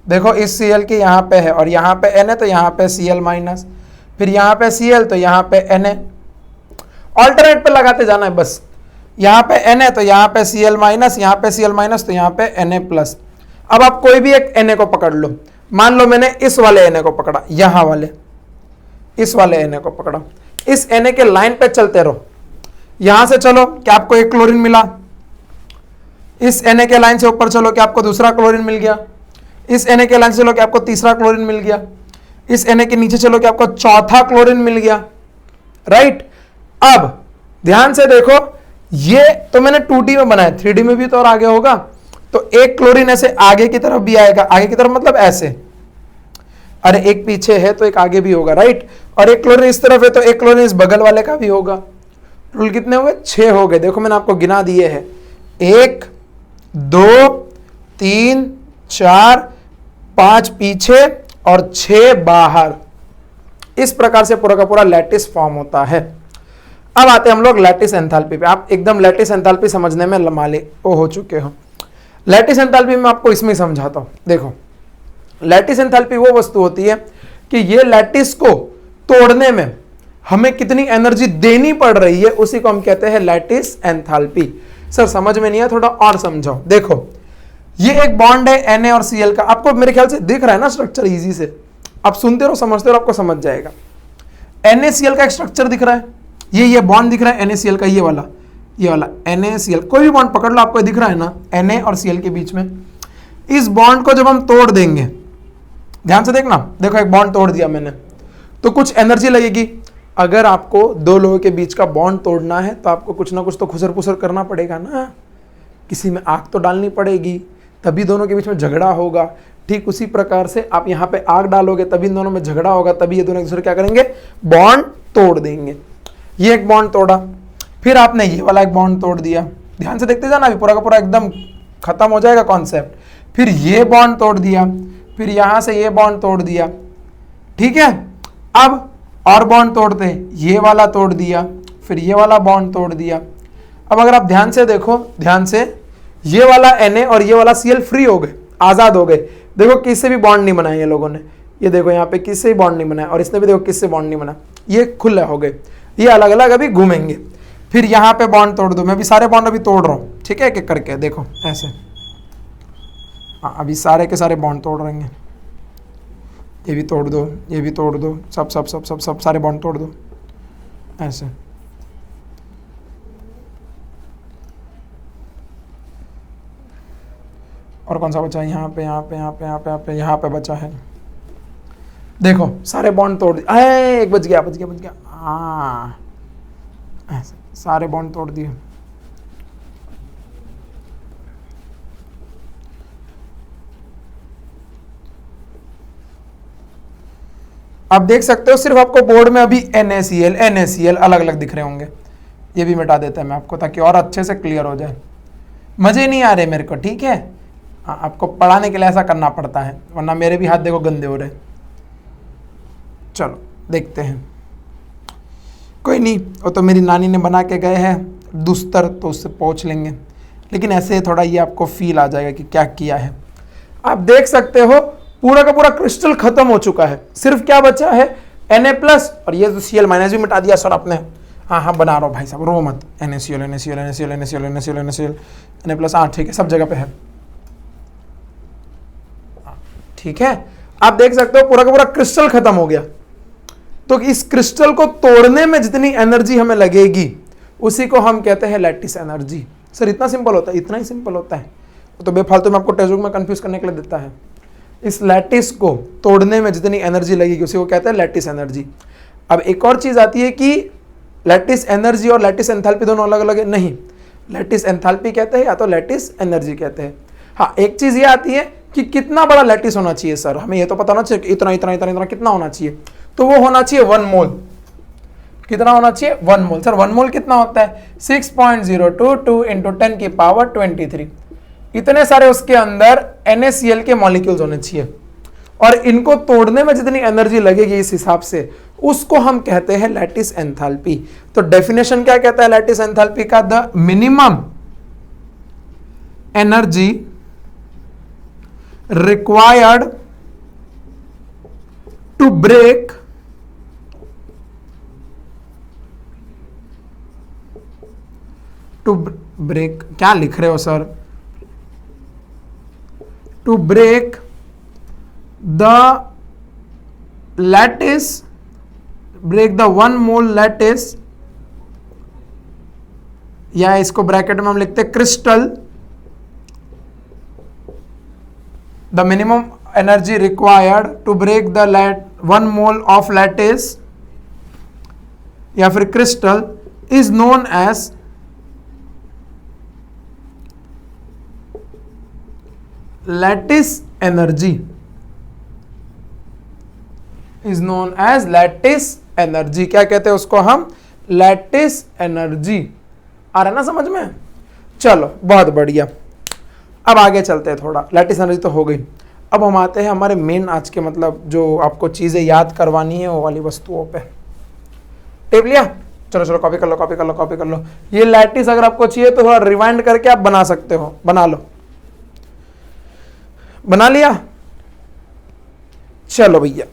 देखो इस Cl की यहाँ पे है, और यहाँ पे Na तो यहाँ पे Cl माइनस, फिर यहाँ पे Cl तो यहाँ पे Na। ऑल्टरनेट पे लगाते जाना है बस। यहाँ पे Na तो यहाँ पे Cl माइनस, यहाँ पे Cl माइनस तो यहाँ पे Na प्लस। अब आप कोई भी एक Na को पकड़ लो। मान लो मैंने इस वाले Na को पकड़ा, यहाँ वाले इस वाले Na को पकड़ा। इस Na के लाइन पे चलते रहो, यहां से चलो क्या आपको एक क्लोरीन मिला, इस Na के लाइन से ऊपर चलो क्या आपको दूसरा क्लोरीन मिल गया, इस Na के लाइन से चलो क्या आपको तीसरा क्लोरीन मिल गया, इस Na के नीचे चलो क्या आपको चौथा क्लोरीन मिल गया। राइट। अब ध्यान से देखो, ये तो मैंने 2D में बनाया, 3D में भी तो और आगे होगा। तो एक क्लोरीन ऐसे आगे की तरफ भी आएगा, आगे की तरफ मतलब ऐसे, अरे एक पीछे है तो एक आगे भी होगा। राइट। और एक क्लोरीन इस तरफ है तो एक क्लोरीन इस बगल वाले का भी होगा। टोटल कितने हुए? 6 हो गए। देखो मैंने आपको गिना दिए हैं, 1 2 3 4 5 पीछे और 6 बाहर। इस प्रकार से पूरा का पूरा लैटिस फॉर्म होता है। अब आते हैं हम लोग लैटिस एंथैल्पी पे। आप एकदम लैटिस एंथैल्पी समझने में लमाले हो चुके हो। लैटिस एंथैल्पी में आपको इसमें समझाता हूं। देखो लैटिस एंथैल्पी वो वस्तु होती है कि ये लैटिस को तोड़ने में हमें कितनी एनर्जी देनी पड़ रही है, उसी को हम कहते हैं लैटिस एंथैल्पी। सर समझ में नहीं है, थोड़ा और समझाओ। देखो ये एक बॉन्ड है Na और Cl का, आपको मेरे ख्याल से दिख रहा है ना स्ट्रक्चर इजी से। आप सुनते रहो, समझते रहो, आपको समझ जाएगा। NaCl का एक स्ट्रक्चर दिख रहा है, ये बॉन्ड दिख रहा है NaCl का, ये वाला। ये वाला NaCl, कोई भी बॉन्ड पकड़ लो, आपको दिख रहा है ना Na और Cl के बीच में, इस बॉन्ड को जब हम तोड़ देंगे, ध्यान से देखना, देखो एक बॉन्ड तोड़ दिया मैंने, तो कुछ एनर्जी लगेगी। अगर आपको दो लोगों के बीच का बॉन्ड तोड़ना है तो आपको कुछ ना कुछ तो खुसर पुसर करना पड़ेगा ना, किसी में आग तो डालनी पड़ेगी, तभी दोनों के बीच में झगड़ा होगा। ठीक उसी प्रकार से आप यहाँ पे आग डालोगे तभी इन दोनों में झगड़ा होगा, तभी ये दोनों एक दूसरे क्या करेंगे, बॉन्ड तोड़ देंगे। ये एक बॉन्ड तोड़ा, फिर आपने ये वाला एक बॉन्ड तोड़ दिया, ध्यान से देखते जाना, अभी पूरा का पूरा एकदम खत्म हो जाएगा कॉन्सेप्ट। फिर ये बॉन्ड तोड़ दिया, फिर यहां से ये बॉन्ड तोड़ दिया, ठीक है। अब और बॉन्ड तोड़ते हैं, ये वाला तोड़ दिया, फिर ये वाला बॉन्ड तोड़ दिया। अब अगर आप ध्यान से देखो, ध्यान से, ये वाला Na और ये वाला Cl फ्री हो गए, आजाद हो गए। देखो किससे भी बॉन्ड नहीं बनाए ये लोगों ने, ये देखो यहाँ पे किससे भी बॉन्ड नहीं बनाया, और इसने भी देखो किससे बॉन्ड नहीं बना, ये खुले हो गए, ये अलग अलग अभी घूमेंगे। फिर यहाँ पे बॉन्ड तोड़ दो, मैं भी सारे बॉन्ड अभी तोड़ रहा हूँ, ठीक है, एक एक करके देखो ऐसे, हाँ अभी सारे के सारे बॉन्ड तोड़ रहेंगे, ये भी तोड़ दो, ये भी तोड़ दो, सब सब सब सब सब सारे बॉन्ड तोड़ दो ऐसे। और कौन सा बचा है, यहाँ पे यहाँ पे यहाँ पे यहाँ पे यहाँ पे यहाँ पे बचा है, देखो सारे बॉन्ड तोड़ दिए, एक बच गया बच गया बच गया, हाँ ऐसे सारे बॉन्ड तोड़ दिए। आप देख सकते हो सिर्फ आपको बोर्ड में अभी NaCl अलग अलग दिख रहे होंगे, ये भी मिटा देता है मैं आपको ताकि और अच्छे से क्लियर हो जाए। मजे नहीं आ रहे मेरे को, ठीक है, हाँ आपको पढ़ाने के लिए ऐसा करना पड़ता है, वरना मेरे भी हाथ देखो गंदे हो रहे। चलो देखते हैं, कोई नहीं, वो तो मेरी नानी ने बना के गए हैं दुस्तर, तो उससे पूछ लेंगे, लेकिन ऐसे थोड़ा ये आपको फील आ जाएगा कि क्या किया है। आप देख सकते हो पूरा का पूरा क्रिस्टल खत्म हो चुका है, सिर्फ क्या बचा है Na+ और ये तो Cl- भी मिटा दिया सर आपने, हाँ हाँ बना रहा हूँ भाई साहब, रो मत, NaCl, Na+, हाँ ठीक है, सब जगह पे है, ठीक है। आप देख सकते हो पूरा का पूरा क्रिस्टल खत्म हो गया। तो इस क्रिस्टल को तोड़ने में जितनी एनर्जी हमें लगेगी उसी को हम कहते हैं लैटिस एनर्जी। सर इतना सिंपल होता है, इतना ही सिंपल होता है, तो बेफालतू में आपको टेक्स्ट बुक में कंफ्यूज करने के लिए देता है। इस लैटिस को तोड़ने में जितनी एनर्जी लगेगी उसी को कहते हैं लैटिस एनर्जी। अब एक और चीज आती है कि लैटिस एनर्जी और लैटिस एंथैल्पी दोनों अलग अलग है, नहीं, लैटिस एंथैल्पी कहते हैं या तो लैटिस एनर्जी कहते हैं। हाँ एक चीज ये आती है कि कितना बड़ा लैटिस होना चाहिए सर, हमें ये तो पता होना चाहिए कि इतना इतना इतना इतना कितना होना चाहिए, तो वो होना चाहिए 1 मोल। कितना होना चाहिए 1 मोल। सर 1 मोल कितना होता है 6.022 इंटू 10 की पावर 23। इतने सारे उसके अंदर NaCl के मॉलिक्यूल्स होने चाहिए, और इनको तोड़ने में जितनी एनर्जी लगेगी इस हिसाब से उसको हम कहते हैं लैटिस एंथैल्पी। तो डेफिनेशन क्या कहता है लैटिस एंथैल्पी का, the minimum energy required to break क्या लिख रहे हो sir, to break the lattice, break the 1 mole lattice, या इसको ब्रैकेट में हम लिखते हैं crystal, the minimum energy required to break the 1 mole of lattice या फिर crystal is known as lattice energy, is known as lattice energy। क्या कहते हैं उसको हम, lattice energy। आ रहा है ना समझ में, चलो बहुत बढ़िया। अब आगे चलते हैं थोड़ा, लैटिस एनर्जी तो हो गई। अब हम आते हैं हमारे मेन आज के, मतलब जो आपको चीज़ें याद करवानी है वो वाली वस्तुओं पे। टेप लिया, चलो चलो कॉपी कर लो कॉपी कर लो कॉपी कर लो। ये लैटिस अगर आपको चाहिए तो थोड़ा रिवाइंड करके आप बना सकते हो, बना लो। बना लिया, चलो भैया।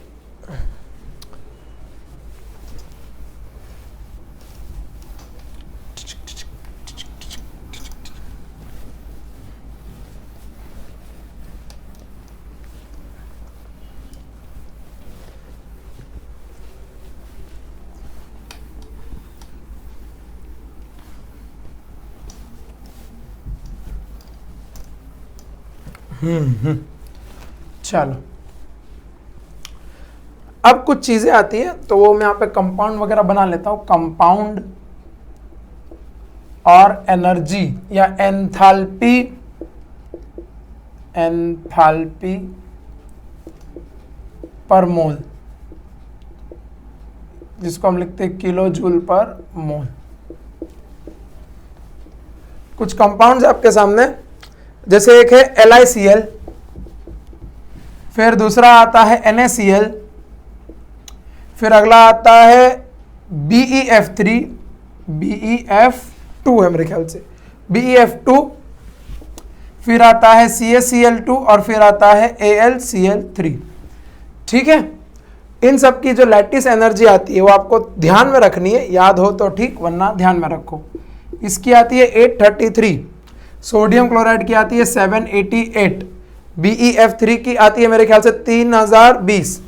चलो, अब कुछ चीजें आती है तो वो मैं यहाँ पे कंपाउंड वगैरह बना लेता हूं। कंपाउंड और एनर्जी या एंथैल्पी, एंथैल्पी पर मोल, जिसको हम लिखते हैं किलो जूल पर मोल। कुछ कंपाउंड्स आपके सामने, जैसे एक है LiCl, फिर दूसरा आता है NaCl, फिर अगला आता है BeF3, BeF2 है मेरे ख्याल से, BeF2, फिर आता है CaCl2 और फिर आता है AlCl3। ठीक है, इन सब की जो लैटिस एनर्जी आती है वो आपको ध्यान में रखनी है, याद हो तो ठीक, वरना ध्यान में रखो। इसकी आती है 833, सोडियम क्लोराइड की आती है 788, BeF3 की आती है मेरे ख्याल से 3020,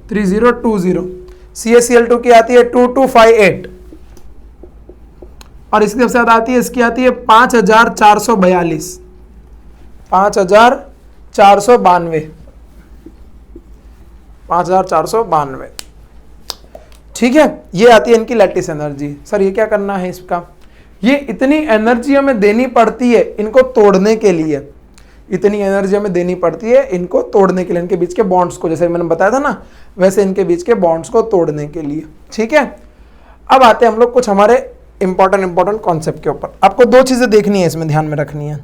3020, CaCl2 की आती है 2258 और इसकी सबसे ज्यादा आती है, इसकी आती है 5442, 5492, 5492। ठीक है, ये आती है इनकी लैटिस एनर्जी। सर ये क्या करना है इसका? ये इतनी एनर्जी हमें देनी पड़ती है इनको तोड़ने के लिए, इतनी एनर्जी हमें देनी पड़ती है इनको तोड़ने के लिए, इनके बीच के बॉन्ड्स को, जैसे मैंने बताया था ना, वैसे इनके बीच के बॉन्ड्स को तोड़ने के लिए। ठीक है, अब आते हैं हम लोग कुछ हमारे इंपॉर्टेंट कॉन्सेप्ट के ऊपर। आपको दो चीजें देखनी है इसमें, ध्यान में रखनी है।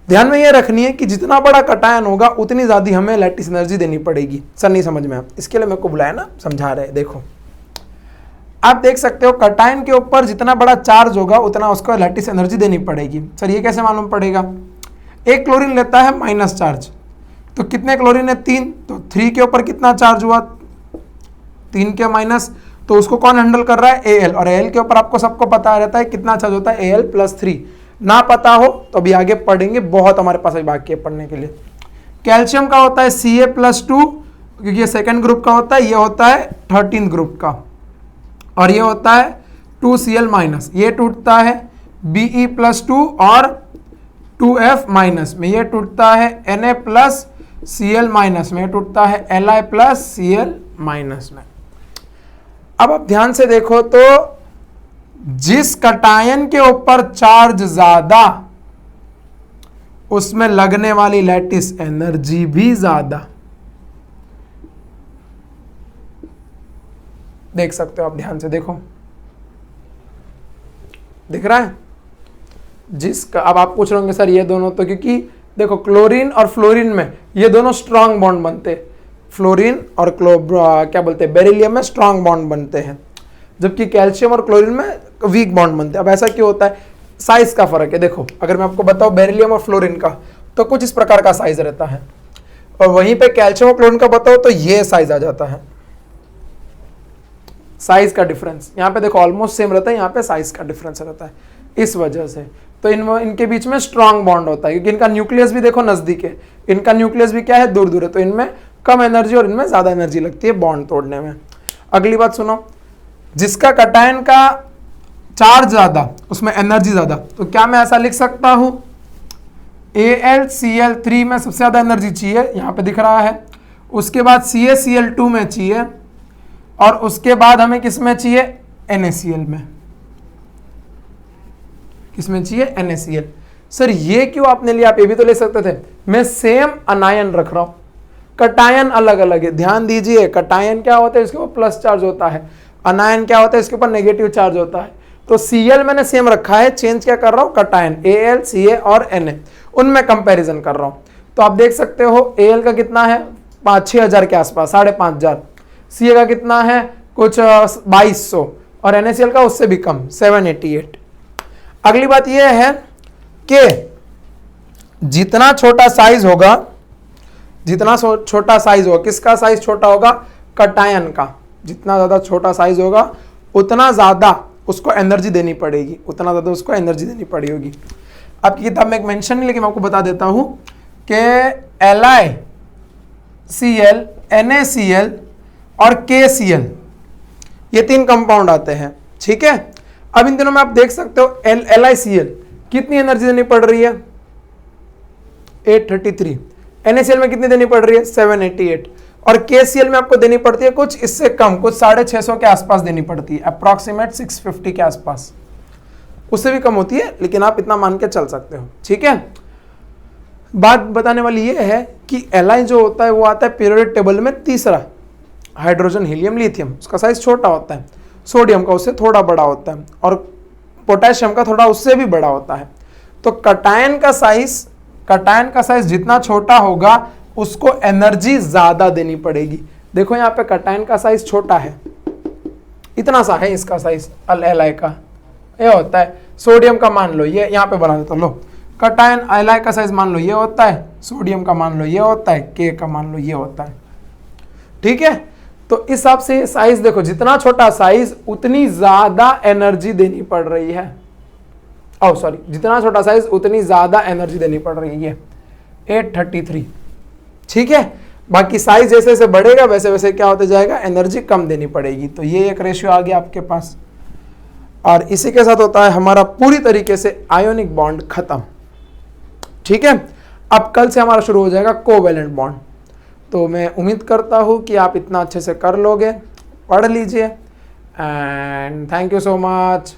ध्यान में यह रखनी है कि जितना बड़ा कटायन होगा उतनी ज्यादा हमें लैटिस एनर्जी देनी पड़ेगी। सर नहीं समझ में, आप इसके लिए मेरे को बुलाया ना, समझा रहे। देखो आप देख सकते हो कटायन के ऊपर जितना बड़ा चार्ज होगा उतना उसको लैटिस एनर्जी देनी पड़ेगी। सर ये कैसे मालूम पड़ेगा? एक क्लोरीन लेता है माइनस चार्ज, तो कितने क्लोरीन है? 3, तो 3 के ऊपर कितना चार्ज हुआ? 3 के माइनस, तो उसको कौन हैंडल कर रहा है? Al, और Al के ऊपर आपको सबको पता रहता है कितना चार्ज होता है, Al+3। ना पता हो तो अभी आगे पढ़ेंगे, बहुत हमारे पास अभी बाकी है पढ़ने के लिए। कैल्शियम का होता है Ca+2, क्योंकि ये सेकंड ग्रुप का होता है, ये होता है 13th ग्रुप का, और ये होता है 2Cl-, ये टूटता है Be+2 और 2F- में, ये टूटता है Na+Cl- में, ये टूटता है Li+Cl- में। अब आप ध्यान से देखो तो जिस कटायन के ऊपर चार्ज ज्यादा उसमें लगने वाली लैटिस एनर्जी भी ज्यादा। देख सकते हो आप, ध्यान से देखो, दिख रहा है? जिसका अब आप पूछ रहे होंगे सर ये दोनों तो, क्योंकि देखो क्लोरीन और फ्लोरीन में ये दोनों स्ट्रांग बॉन्ड बनते हैं, फ्लोरीन और क्या बोलते हैं, बेरिलियम में स्ट्रांग बॉन्ड बनते हैं, जबकि कैल्शियम और क्लोरीन में वीक बॉन्ड बनते हैं। अब ऐसा क्यों होता है? साइज का फर्क है। देखो अगर मैं आपको बताऊं बेरिलियम और फ्लोरीन का, तो कुछ इस प्रकार का साइज रहता है, और वहीं पे कैल्शियम और क्लोरीन का बताओ तो ये साइज आ जाता है। साइज का डिफरेंस यहाँ पे देखो ऑलमोस्ट सेम रहता है, यहाँ पे साइज का डिफरेंस रहता है। इस वजह से तो इनके बीच में स्ट्रांग बॉन्ड होता है, क्योंकि इनका न्यूक्लियस भी देखो नजदीक है, इनका न्यूक्लियस भी क्या है, दूर दूर है, तो इनमें कम एनर्जी और इनमें ज्यादा एनर्जी लगती है बॉन्ड तोड़ने में। अगली बात सुनो, जिसका कटायन का चार्ज ज्यादा उसमें एनर्जी ज्यादा, तो क्या मैं ऐसा लिख सकता हूं AlCl3 में सबसे ज्यादा एनर्जी चाहिए, यहां पे दिख रहा है, उसके बाद CaCl2 में चाहिए, और उसके बाद हमें किस में चाहिए? NaCl में। किसमें चाहिए? NaCl। सर ये क्यों आपने लिया? आप ये भी तो ले सकते थे। मैं सेम अनायन रख रहा हूं, कटायन अलग अलग है। ध्यान दीजिए, कटायन क्या होता है? इसके ऊपर प्लस चार्ज होता है, अनायन क्या होता है? इसके ऊपर नेगेटिव चार्ज होता है। तो Cl मैंने सेम रखा है, चेंज क्या कर रहा हूं? कटायन Al, Ca और Na, उनमें कंपैरिजन कर रहा हूं। तो आप देख सकते हो Al का कितना है? 5-6 के आसपास, 5,500। Ca का कितना है? कुछ 2200, और NaCl का उससे भी कम, 788। अगली बात यह है कि जितना छोटा साइज होगा, जितना छोटा साइज होगा, किसका साइज छोटा होगा? कटायन का। जितना ज्यादा छोटा साइज होगा उतना ज्यादा उसको एनर्जी देनी पड़ेगी, उतना ज्यादा उसको एनर्जी देनी पड़ी होगी। आपकी किताब में एक मेंशन नहीं, लेकिन मैं आपको बता देता हूं कि LiCl, NaCl और KCl, ये 3 कंपाउंड आते हैं। ठीक है, अब इन दिनों में आप देख सकते हो LiCl कितनी एनर्जी देनी पड़ रही है? 833। NaCl में कितनी देनी पड़ रही है 788। और KCl में आपको देनी पड़ती है कुछ इससे कम, कुछ 650 के आसपास देनी पड़ती है, अप्रॉक्सीमेट 650 के आसपास, उससे भी कम होती है, लेकिन आप इतना मान के चल सकते हो। ठीक है, बात बताने वाली ये है कि Li जो होता है वो आता है पीरियोडिक टेबल में तीसरा, हाइड्रोजन हीलियम लिथियम, उसका साइज छोटा होता है, सोडियम का उससे थोड़ा बड़ा होता है, और पोटेशियम का थोड़ा उससे भी बड़ा होता है। तो कटायन का साइज जितना छोटा होगा उसको एनर्जी ज्यादा देनी पड़ेगी। देखो यहाँ पे कटायन का साइज छोटा है, इतना सा है इसका साइज Li का, ये होता है। सोडियम का मान लो ये यहाँ पे बना देता, लो कटायन Li का साइज मान लो ये होता है, सोडियम का मान लो ये होता है, K का मान लो ये होता है। ठीक है, तो इस हिसाब से साइज देखो, जितना छोटा साइज उतनी ज्यादा एनर्जी देनी पड़ रही है, जितना छोटा साइज उतनी ज्यादा एनर्जी देनी पड़ रही है, 833। ठीक है, बाकी साइज जैसे जैसे बढ़ेगा वैसे वैसे क्या होते जाएगा, एनर्जी कम देनी पड़ेगी। तो ये एक रेशियो आ गया आपके पास, और इसी के साथ होता है हमारा पूरी तरीके से आयोनिक बॉन्ड खत्म। ठीक है, अब कल से हमारा शुरू हो जाएगा कोवेलेंट बॉन्ड। तो मैं उम्मीद करता हूँ कि आप इतना अच्छे से कर लोगे, पढ़ लीजिए, and thank you so much.